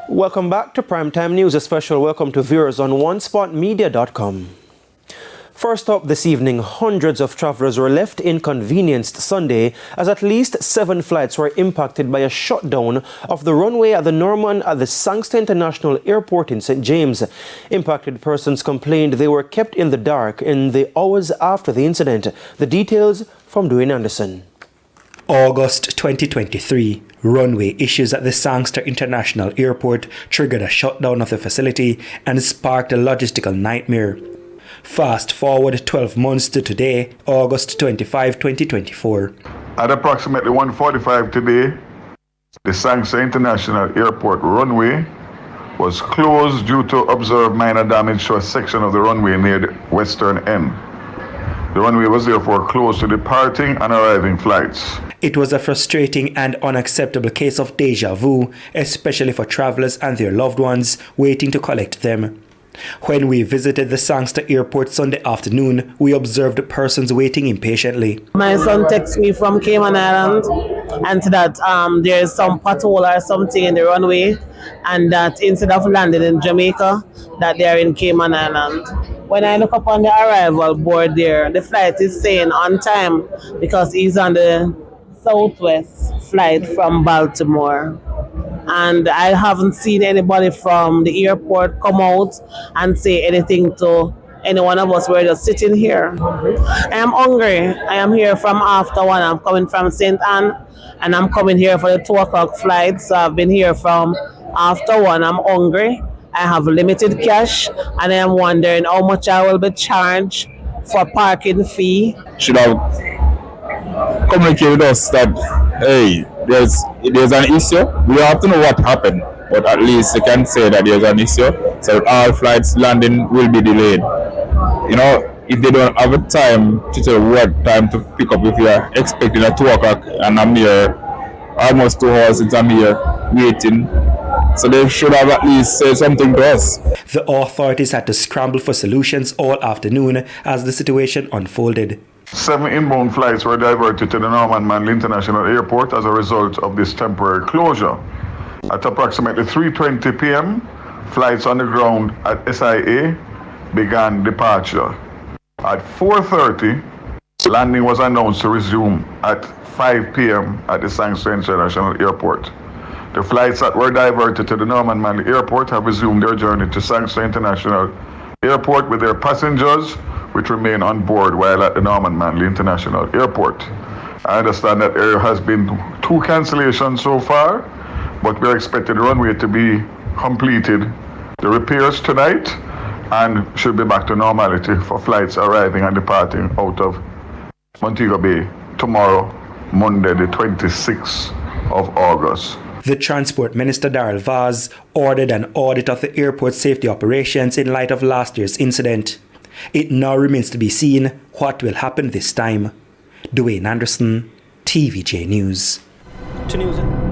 Welcome back to Primetime News. A special welcome to viewers on onespotmedia.com. First up this evening, hundreds of travelers were left inconvenienced Sunday as at least 7 flights were impacted by a shutdown of the runway at the Sangster International Airport in St. James. Impacted persons complained they were kept in the dark in the hours after the incident. The details from Dwayne Anderson. August 2023, runway issues at the Sangster International Airport triggered a shutdown of the facility and sparked a logistical nightmare. Fast forward 12 months to today, August 25, 2024. At approximately 1:45 today, the Sangster International Airport runway was closed due to observed minor damage to a section of the runway near the western end. The runway was therefore closed to departing and arriving flights. It was a frustrating and unacceptable case of déjà vu, especially for travelers and their loved ones waiting to collect them. When we visited the Sangster Airport Sunday afternoon, we observed persons waiting impatiently. My son texted me from Cayman Island and said that there is some pothole or something in the runway, and that instead of landing in Jamaica, that they are in Cayman Island. When I look up on the arrival board there, the flight is saying on time because he's on the Southwest flight from Baltimore. And I haven't seen anybody from the airport come out and say anything to any one of us. We're just sitting here. I am hungry. I am here from after 1. I'm coming from St. Anne and I'm coming here for the 2 o'clock flight. So I've been here from after 1. I'm hungry. I have limited cash and I am wondering how much I will be charged for parking fee. Should have communicated with us that, hey, there's an issue. We don't have to know what happened, but at least they can say that there's an issue, so that all flights landing will be delayed. You know, if they don't have a time to tell what time to pick up, if you're expecting at 2 o'clock and I'm here almost 2 hours since I'm here waiting, so they should have at least said something to us. The authorities had to scramble for solutions all afternoon as the situation unfolded. 7 inbound flights were diverted to the Norman Manley International Airport as a result of this temporary closure. At approximately 3:20 p.m., flights on the ground at SIA began departure. At 4:30, landing was announced to resume at 5 p.m. at the Sangster International Airport. The flights that were diverted to the Norman Manley Airport have resumed their journey to Sangster International Airport with their passengers, which remain on board while at the Norman Manley International Airport. I understand that there has been 2 cancellations so far, but we're expecting the runway to be completed, the repairs tonight, and should be back to normality for flights arriving and departing out of Montego Bay tomorrow, Monday, the 26th of August. The Transport Minister Darrell Vaz ordered an audit of the airport's safety operations in light of last year's incident. It now remains to be seen what will happen this time. Dwayne Anderson, TVJ News. To news.